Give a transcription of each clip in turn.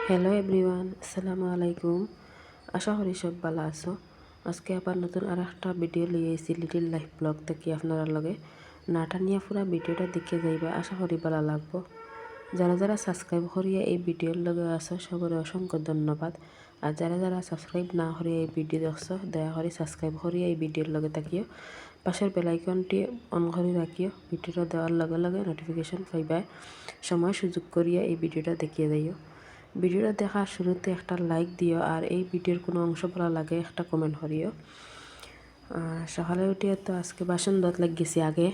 Hello everyone, আসসালামু আলাইকুম। আশা করি সব ভালো আছো। আজকে আবার নতুন আর একটা ভিডিও লিয়ে এসেছি লিটিল লাইফ ব্লগ থেকে আপনারা লগে নাটা নিয়ে পুরা ভিডিওটা দেখে যাইবা, আশা করি ভালো লাগবো। যারা যারা সাবস্ক্রাইব করিয়া এই ভিডিওর লগে আছো সবার অসংখ্য ধন্যবাদ। আর যারা যারা সাবস্ক্রাইব না করিয়া এই ভিডিও দেখছো দয়া করে সাবস্ক্রাইব করিয়া এই ভিডিওর লগে থাকিও, পাশের বেলাইকনটি অন করে রাখিও। ভিডিওটা দেওয়ার লগে লগে নোটিফিকেশন পাইবা। সময় সুযোগ করিয়া এই ভিডিওটা দেখিয়ে যাইও। ভিডিওটা দেখার শুরুতে একটা লাইক দিও, আর এই ভিডিওর কোনো অংশ ভালো লাগে একটা কমেন্ট করিও। সকালে উঠিয়ে তো আজকে বাসন ধোয়াত লাগিয়েছি আগে।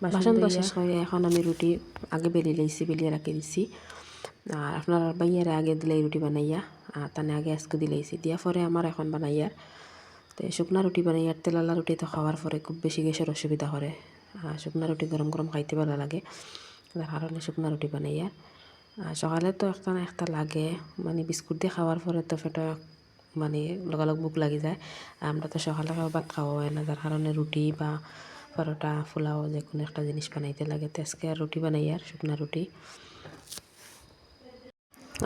বাসন ধোয়া শেষ করে এখন আমি রুটি আগে বেলি লাইছি, বেলিয়ে রাখি দিছি। আর আপনার বাইয়ারে আগে দিলে রুটি বানাইয়া তানে আগে আজকে দিলাইছি, দিয়া পরে আমার এখন বানাইয়ার তো শুকনা রুটি বানাইয়ার। তেলালা রুটি তো খাওয়ার পরে খুব বেশি গ্যাসের অসুবিধা করে। শুকনা রুটি গরম গরম খাইতে ভালো লাগে, তার কারণে শুকনা রুটি বানাইয়ার। সকালে তো একটা না একটা লাগে, মানে বিস্কুট দিয়ে খাওয়ার পরে তো পেটে মানে লগালগ বুক লাগি যায়। আমরা তো সকালে ভাত খাওয়া হয় না, যার কারণে রুটি বা পরোটা পোলাও যে কোনো একটা জিনিস বানাইতে লাগে। তো আজকে আর রুটি বানাই, আর শুকনা রুটি।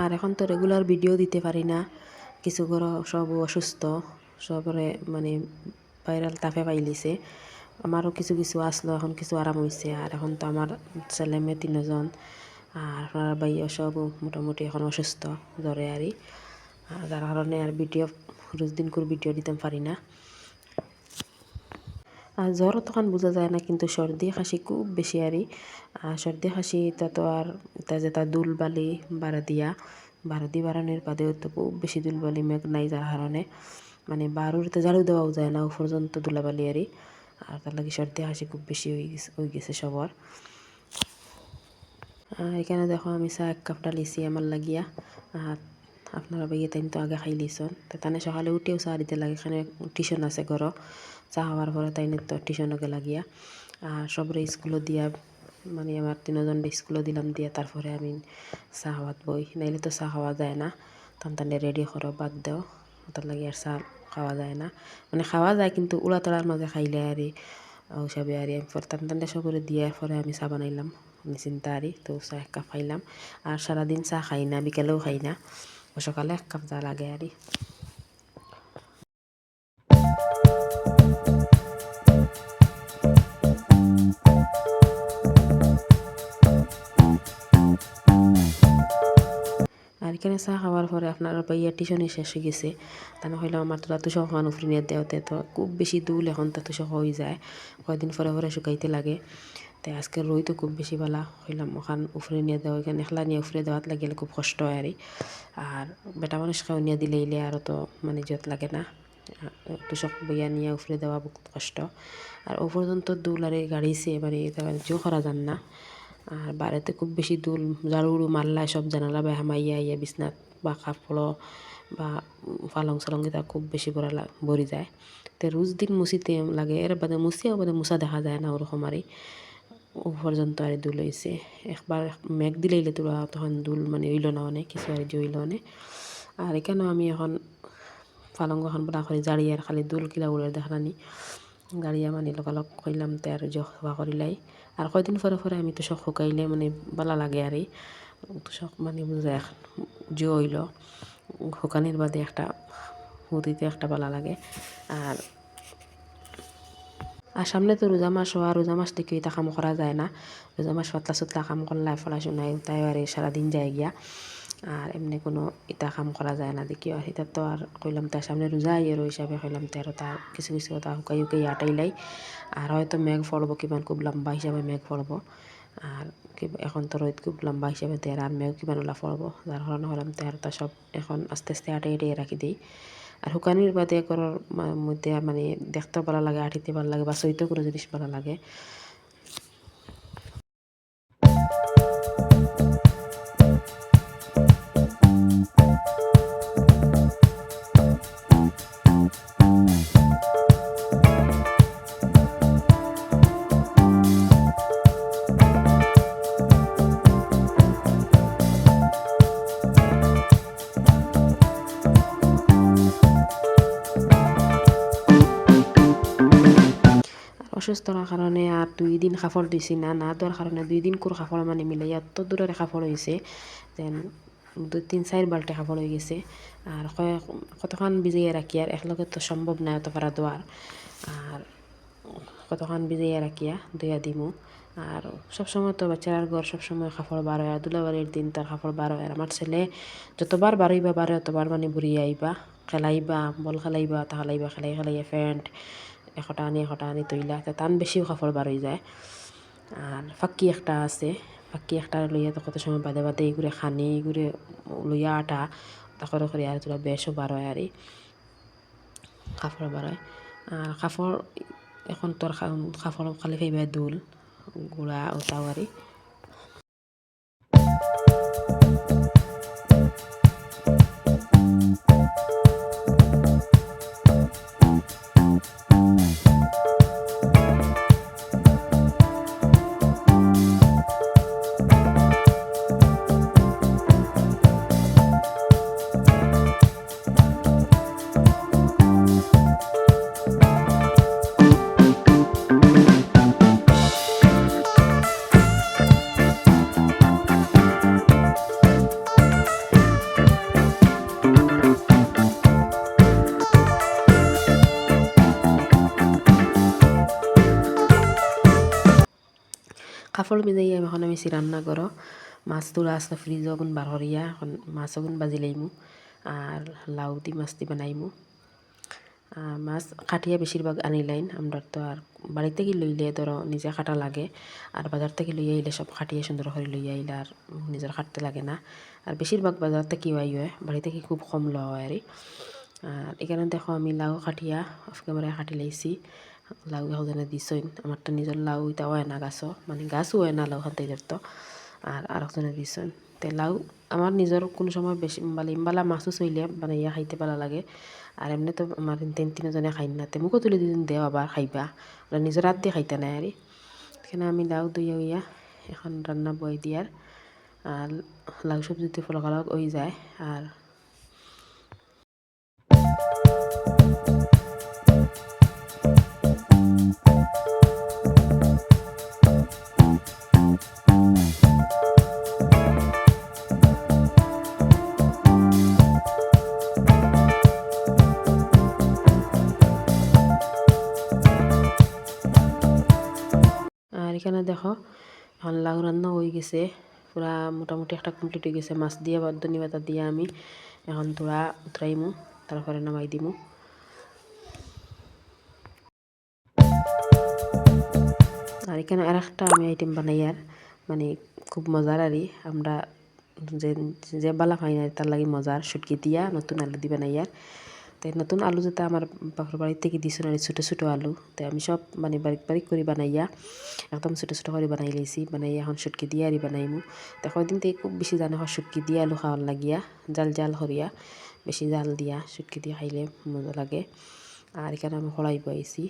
আর এখন তো রেগুলার ভিডিও দিতে পারি না, কিছু করে সব অসুস্থ, সবরে মানে ভাইরাল তাপে পাইলিছে। আমারও কিছু কিছু আসলো, এখন কিছু আরাম হয়েছে। আর এখন তো আমার ছেলে মেয়ে 3জন, আর আপনার ভাইয়া সব মোটামুটি এখন অসুস্থ জ্বরে আরই, যার কারণে আর ভিডিও রোজ দিন করে ভিডিও দিতে পারি না। আর জ্বরও তখন বোঝা যায় না, কিন্তু সর্দি খাসি খুব বেশি আরই। সর্দি খাসি তা তো আর তা যে তা দুলবালি বাড়ি বাড়ানোর বাদেও তো খুব বেশি দুলবালি মেঘ নাই, যার কারণে মানে বারুরতে ঝাড়ু দেওয়াও যায় না, ও পর্যন্ত দুলাবালি আরই। আর তার লাগে সর্দি খাসি খুব বেশি হয়ে গেছে সবার। এখানে দেখো আমি চা 1 কাপ ডালিছি আমার লাগিয়া। আপনারা ভাইয়া তাই তো আগে খাই লিছন, তো তানে সকালে উঠেও চা দিতে লাগে। এখানে টিউশন আছে ঘর, চা খাওয়ার পরে তাই তো টিউশনকে লাগিয়া। আর সবরে স্কুলও দিয়া, মানে আমার 3জন স্কুলও দিলাম দিয়া তারপরে আমি চা খাওয়াত বই, নাইলে তো চা খাওয়া যায় না। তানে রেডি করো বাদ দেও, তার লাগে আর চা খাওয়া যায় না। মানে খাওয়া যায় কিন্তু উড়াতড়ার মাঝে খাইলে আর হিসাবে আর তানে সবরে দিয়ে পরে আমি চা বানাইলাম চিন্তা আরি। তো চা 1 কাপ খাইলাম। আর সারাদিন চা খাই না, বিকেলেও খাই না, সকালে 1 কাপ চা লাগে আরই। আর এখানে চা খাওয়ার পরে আপনার ভাইয়া টিউশনে শেষ হয়ে গেছে। তাহলে হইলাম আমার তো তাতু সহ উফরি নিয়ে দেওয়াতে তো খুব বেশি দুল, এখন তাতু সহ হয়ে যায়, কয়েকদিন পরে পরে শুকাইতে লাগে। তাই আজকে রই তো খুব বেশি বালা হইলাম, ওখান উফরে নিয়ে দেওয়া, এখানে একলা নিয়ে উফরে দেওয়াত লাগিলে খুব কষ্ট হয় আরই। আর বেটা মানুষ খাওয়া নিয়ে দিলে ইলে আরও তো মানে জত লাগে না, তুষক বইয়া নিয়ে উফরে দেওয়া বহুত কষ্ট। আর ও পর্যন্ত দুল আর গাড়িছে, মানে জো করা যান না। আর বাড়িতে খুব বেশি দুল, ঝাড়ু মারলায় সব জানালা বা হামাইয়া ইয়া বিছনাত বা কাপড় বা পালং সালং এটা খুব বেশি ভরি যায়। তো রোজ দিন মুছিতে লাগে, এর বাদে মুছিয়াও বাদে মুছা দেখা যায় না ওরকম আরই। ও পর্যন্ত আর দুল হয়েছে। একবার মেঘ দিলেইলে তোরা তখন দুল মানে হইল না, অনেক কিছু আর যে হইল অনেক। আর এখানেও আমি এখন পালং এখন বলা করে জাড়ি, আর খালি দুল কিলা উড়ে দেখানি গাড়িয়া মানে লগালগ কইলাম তে আর জবা করিলাই। আর কয়দিন পরে পরে আমি তোষক শুকাইলে মানে বালা লাগে আর এই তোষক মানে বুঝে জো হইল শুকানির বাদে একটা হুদিতে একটা বালা লাগে। আর আর সামনে তো রোজা মাস হওয়া, রোজা মাস দেখে এটা কাম করা যায় না। রোজা মাস পাতলা সুতলা কাম করলাই পড়াশোনায় তাই আর সারাদিন যায় গিয়া, আর এমনি কোনো ইটা কাম করা যায় না দেখি। আর এটা তো আর কইলাম তার সামনে রোজা ইয়ের হিসাবে কইলাম তার তার কিছু কিছু কথা শুকাই শুকাই আটাইলাই। আর হয়তো মেঘ পড়বো, কিমান খুব লম্বা হিসাবে মেঘ পড়বো। আর এখন তো রোদ খুব লম্বা হিসাবে দেয়, আর মেঘ কিমান ওলা পড়বো, যার কারণে হলাম তার তা সব এখন আস্তে আস্তে আটাই রাখি দিই। আর শুকানির বাদে করার মধ্যে মানে দেখতেও ভালো লাগে, আঠিতে ভালো লাগে, বা সইতেও কোনো জিনিস ভালো লাগে। অসুস্থতার কারণে আর 2 দিন কাপড় দিছি না, না দেওয়ার কারণে 2 দিন করে কাপড় মানে মিলে এত দূরের কাপড় হয়েছে যেন 2-3-4 বাল্টি কাপড় হয়ে গেছে। আর কতক্ষণ ভিজিয়ে রাখি আর একলগে তো সম্ভব না এত পারা দেওয়ার। আর কতক্ষণ ভিজিয়ে রাখিয়া ধুইয়া দিমু। আর সবসময় তো বাচ্চার ঘর সবসময় কাপড় বার হয়, দুলাবাড়ির দিন তার কাপড় বার হয়। আর আমার ছেলে যতবার বারইবা বারে অতবার মানে বুড়িয়ে আইবা, খেলাইবা, বল খেলাইবা, তা খেলাইবা, খেলাই খেলাইয়া প্যান্ট একটা আনি তৈলা তান বেশিও কাপড় বার হয়ে যায়। আর ফাক্কি একটা আছে, ফাক্কি একটা লইয়া তো কত সময় বাদে বাদে এইগুলো খানি এইগুলো লইয়া আটা তা করে আর তোরা বেশও বার হয় আর কাপড় বার হয়। আর কাপড় এখন তোর কাপড় খালি ফাইবা দুল গুড়া ও তাওয়ারি। কাপড় ভিজাইয়া এখন আমি রান্না করো মাছ তোলা আসতে ফ্রিজ অগুন বার করিয়া এখন মাছ অগুন বাজি লাইমু আর লাউ দি মাছ দি বানাইমু। মাছ কাটিয়া বেশিরভাগ আনি লাইন আমরা তো আর বাড়িতে কি লইলে ধরো নিজে কাটা লাগে আর বাজার থেকে লইয়া আইলে সব কাটিয়ে সুন্দর করে লইয়া আইলে আর নিজের কাটতে লাগে না। আর বেশিরভাগ বাজার থেকে হয় বাড়ি থেকে খুব কম লওয়া হয় আর এখানে দেখো আমি লাউ কাটিয়া অফ ক্যামেরায় কাটি লাইছি। লাউ এখানে দিছইন আমারটা নিজের লাউ এটা হয় না গাছও মানে গাছও হয় না লাউ খান তাই তো আর আরেকজনে দিছইন তে লাউ আমার নিজের কোনো সময় বেশি ইম্বালা মাছও চইলে বানাইয়া খাইতে ভালো লাগে। আর এমনি তো আমার তিনজনে খাই না তে মুখও তুলে দিন দেও আবার খাইবা নিজের হাত দিয়ে খাইতে নাই আর এখানে আমি লাউ দইয়া হইয়া এখন রান্না বই দিয়ার আর লাউ সবজিতে ফলকালক হয়ে যায়। আর এখানে দেখো এখন লাউ রান্না হয়ে গেছে পুরা মোটামুটি একটা কমপ্লিট হয়ে গেছে। মাছ দিয়ে বা ধনি পাতা দিয়ে আমি এখন তোরা উতরাইমু তারপরে নামাই দিমু। আর এখানে আর একটা আমি আইটেম বানাই আর মানে খুব মজার আরই আমরা যে যে বালা খাই না তার লাগে মজার শুটকি দিয়া নতুন আলু দি বানাই আর তাই নতুন আলু যেটা আমার বাপের বাড়ি থেকে দিছো না ছোটো ছোটো আলু তাই আমি সব মানে বারিক বারিক করে বানাইয়া একদম ছোটো ছোটো করে বানাই লাইছি বানাইয়া এখন শুটকি দিয়ে আরই বানাইমু। তো কদিন থেকে খুব বেশি জানে শুটকি দিয়ে আলু খাওয়ার লাগিয়া জাল জাল করিয়া বেশি জাল দিয়া শুটকি দিয়ে খাইলে মজা লাগে। আর এখানে আমি কড়াই বইছি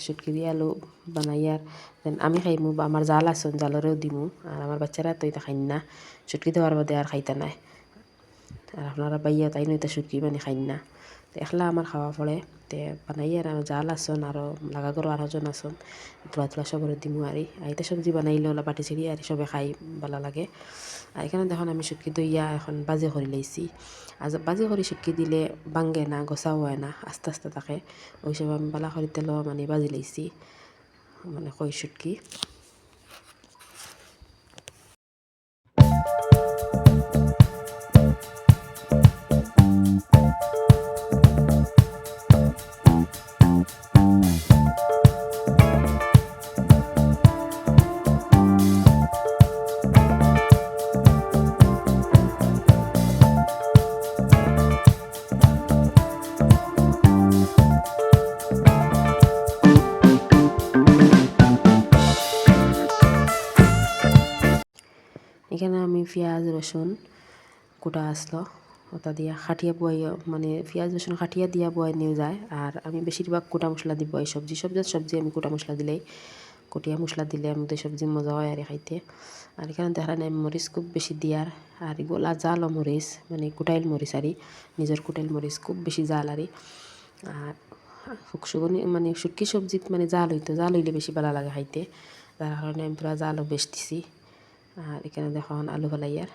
শুটকি দিয়ে আলু বানাইয়ার আমি খাইমু বা আমার জাল আসন জালরেও দিমু আর আমার বাচ্চারা তো এটা খাই না শুটকি দেওয়ার বাদে আর খাইতে নাই। আর আপনারা বাইয়া তাই নইতে শুটকি মানে খাই না তো একলা আমার খাওয়া পড়ে তে বানাই আর আমার জাল আসন আরও লাগা করো আরোজন আসন তোলা তোলা সবরে দিমু আর আইতে সবজি বানাইলে ওলা বাটি ছিড়ি আর সবে খাই ভালো লাগে। আর এখানে দেখুন আমি শুটকি দইয়া এখন বাজি করে লাইছি আর বাজি করে শুটকি দিলে বাঙ্গে না গোসাও হয় না আস্তে আস্তে থাকে ওই সব আমি বালা করে তেল মানে বাজি লাইছি মানে কই শুটকি। এখানে আমি পেঁয়াজ রসুন কুটা আসলো ওটা দিয়া খাটিয়া বয় মানে পেঁয়াজ রসুন খাটিয়া দিয়া বয় নিয়ে যায় আর আমি বেশিরভাগ কোটা মশলা দিব এই সবজি আমি কোটা মশলা দিলেই কুটিয়া মশলা দিলে আমাদের সবজি মজা হয় আর খাইতে। আর এখানে দেখা নাই মরিচ খুব বেশি দিয়ার আর গোলা জাল মরিচ মানে কুটাইল মরিচ আর নিজের কুটাইল মরিচ খুব বেশি জাল আর শুকশুকনি মানে শুটকি সবজিত মানে জাল হইলে বেশি ভালো লাগে খাইতে, যার কারণে আমি পুরা জালও বেশ দিছি। আর এখানে দেখো আলু ফালাইয়ার।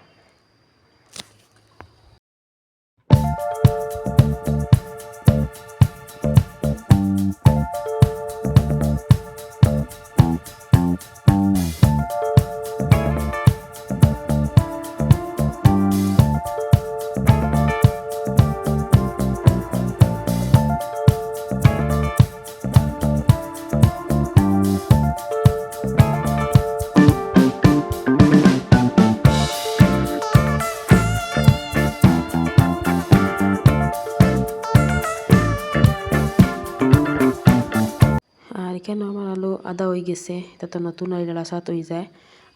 আর এখানে আমার আলু আদা হয়ে গেছে, এটা তো নতুন আলু লাসাত হয়ে যায়।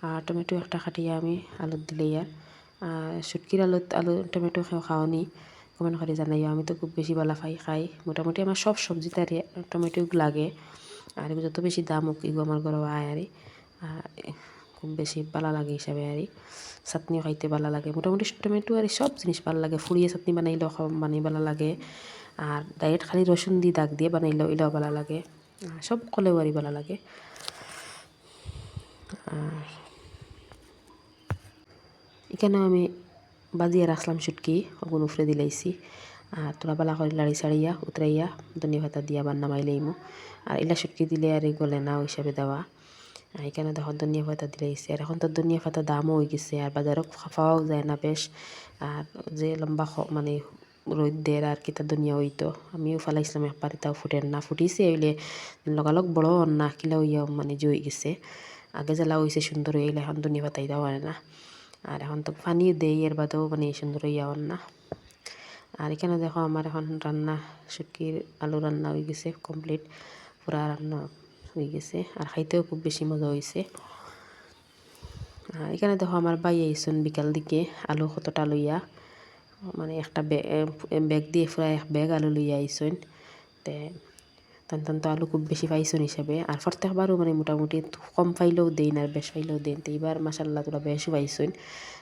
আর টমেটো একটা কাটিয়ে আমি আলুত দিলে আর শুটকির আলু টমেটো খাওয়ানি কমেন্ট করে জানাইও। আমি তো খুব বেশি ভালো খাই মোটামুটি আমার সব সবজিতে আর টমেটো লাগে। আর যত বেশি দাম হোক এগুলো আমার ঘরে আয় আর খুব বেশি ভালো লাগে হিসাবে আর চাটনিও খাইতে ভালো লাগে। মোটামুটি টমেটো আর সব জিনিস ভালো লাগে, ফুরিয়ে চাটনি বানাইলেও বানাই ভালো লাগে। আর ডাইরেক্ট খালি রসুন দিয়ে দাগ দিয়ে বানাইলেও এটাও ভালো লাগে, সব কলেও আর ভালো লাগে। আর এখানেও আমি বাজিয়ে রাখলাম শুটকি, ওগুন উফরে দিলাইছি। আর তোরা বালা করে লাড়ি ছাড়িয়া উতরাইয়া ধনিয়া পাতা দিয়া বান্না মাইলেইমু। আর এলা শুটকি দিলে আর গলে না ওই হিসাবে দেওয়া। এখানে দেখো ধনিয়া পাতা দিলাইছি। আর এখন তো ধনিয়া পাতা দামও হয়ে গেছে, আর বাজারও পাওয়াও যায় না বেশ। আর যে লম্বা মানে রোদ দের আর কিতা ধনিয়া হইতো, আমিও ফালাইছিলাম একবার, তাও ফুটেন না, ফুটিছে হইলে লগালগ বড় না কিলা হইয়া মানে জই গেছে। আগে জ্বালা হয়েছে সুন্দর হয়ে গেলে এখন ধনিয়া পাতাই দেওয়া না। আর এখন তো পানিও দেই, এর বাদেও মানে সুন্দর হইয়া না। আর এখানে দেখো আমার এখন রান্না শুটকির আলু রান্না হয়ে গেছে কমপ্লিট, পুরা রান্না হয়ে গেছে। আর খাইতেও খুব বেশি মজা হয়েছে। আর এখানে দেখো আমার বাই আইসন বিকাল দিকে আলু কতটা লইয়া, মানে একটা ব্যাগ দিয়ে প্রায় এক ব্যাগ আলু লইয়া আইসন। তে তখন তো আলু খুব বেশি পাইছন হিসাবে, আর প্রত্যেকবারও মানে মোটামুটি কম পাইলেও দেন আর বেশ পাইলেও দেন। তো এইবার মাসাল্লাহ তোরা বেশও পাইছন,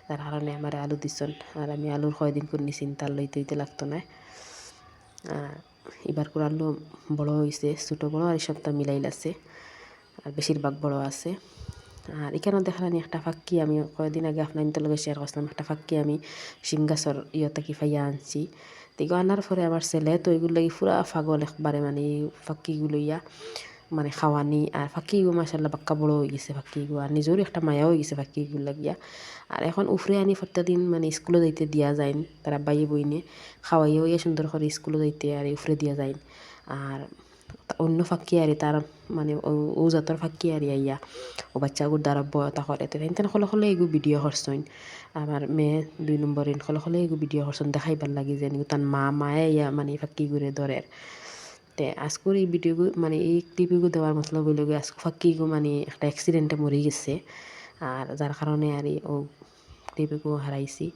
তার কারণে আমার আলু দিছন। আর আমি আলুর কয়দিন করে নিছিন, তার লইতে লাগতো না। এবার করে আলু বড় হয়েছে, ছোটো বড় আর সপ্তাহ মিলাইল আছে, আর বেশিরভাগ বড় আছে। আর এখানেও দেখলানি একটা ফাক্কি, আমি কয়েকদিন আগে আপনার লগে শেয়ার করছিলাম, একটা ফাক্কি আমি সিংগাসর থাকি ফাইয়া আনছি। তো এগুলো আনার পরে আমার ছেলে তো এগুলো লাগি পুরা পাগল একবারে, মানে এই ফাক্কিগুলো ইয়া মানে খাওয়ানি। আর ফাঁকিগুলো মাসাল্লাহ বাক্কা বড় হয়ে গেছে ফাঁকিগুলো, আর নিজেরও একটা মায়া হয়ে গেছে ফাঁকিগুলো লাগিয়া। আর এখন উফরে আনি প্রত্যেকদিন মানে স্কুলে যাইতে দিয়া যায়, তারা বাইয়ে বইনে খাওয়াইও ইয়ে সুন্দর করে স্কুলে যাইতে আর উফরে দিয়া যায়। আর অন্য ফাঁকি আর তার মানে ও জাতর ফাঁকি আর ইয়া ও বাচ্চাগুলো দ্বারা বয়তা করে। তো তেন হলে হলে এগু ভিডিও করছেন, আমার মেয়ে 2 নম্বরে হলে হলে এগু ভিডিও করছেন, দেখাইবার লাগি যে তার মায়ে ইয়া মানে ফাঁকি ঘুরে ধরে। তে আজকের এই ভিডিও মানে এই ক্লিপগুলো দেওয়ার মতলব হইল আজকে ফাঁকিগু মানে একটা অ্যাক্সিডেন্টে মরে গেছে, আর যার কারণে আর ও ক্লিপগুলো হারাইছি।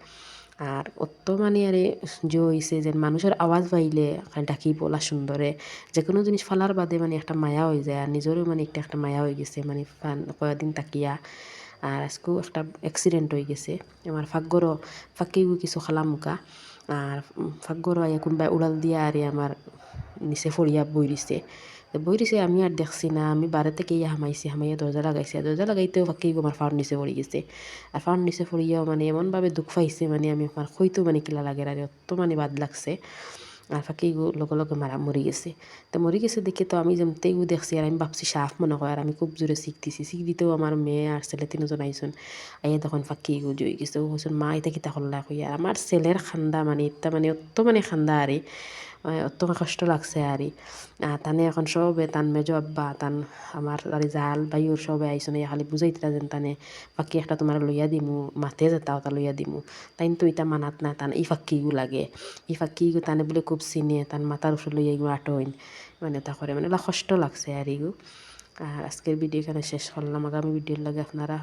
আর অত মানে আরে জো হয়েছে যে মানুষের আওয়াজ পাইলে ডাকি বলা সুন্দরে যে কোনো জিনিস ফালার বাদে মানে একটা মায়া হয়ে যায়। আর নিজেরও মানে একটা মায়া হয়ে গেছে মানে কয়েকদিন তাকিয়া। আর আজকেও একটা অ্যাক্সিডেন্ট হয়ে গেছে আমার ফাঁকগরও ফাঁকিগু কিছু খালামুকা। আর ফাঁকগরও আইয়া কোনবাই উড়াল দিয়া আর আমার নিচে ফড়িয়া বই রইছে আমি আর দেখছি না, আমি বাড়ি থেকে হামাইয়া দরজা লাগাইছে, দরজা লাগাইতেও ফাঁকি আমার ফাউন নিচে পড়ে গেছে। আর ফাউন নিচে পড়িয়াও মানে এমনভাবে দুঃখ পাইছে, মানে আমি আমার হইতো মানে কিলা লাগে আর অত মানে বাদ লাগছে। আর ফাঁকি লগে লগে মরি গেছে। তো মরি গেছে দেখে তো আমি যেমতেই দেখছি আর আমি ভাবছি সাফ মনে হয়, আর আমি খুব জোরে শিখ দিতেও আমার মেয়ে আর ছেলে 3জন আইসন। আইয়া তখন ফাঁকি জই গেছে, ও বলছেন মা এটা কিতা করলা কইয়া। আমার ছেলের খান্দা মানে এটা মানে অত মানে খান্দা আরে অত কষ্ট লাগছে আরে। তানে এখন সবে তান মেজো আব্বা তান আমার আর জাল বাইর সবে আইসনে খালি বুঝাইতরা যেন তানে ফাঁকি একটা তোমার লইয়া দিমু, মাতে যেতা ওটা লইয়া দিমু। তাইন তো এটা মানাত না, তান এই ফাঁকিগু লাগে, এই ফাঁকিগু তানে বলে খুব চিনে, তান মাথার উপর লইয়া এগুলো আটোইন মানে তা করে মানে কষ্ট লাগছে আর এগু। আর আজকের ভিডিও এখানে শেষ করলাম, আগামী ভিডিওর লাগে আপনারা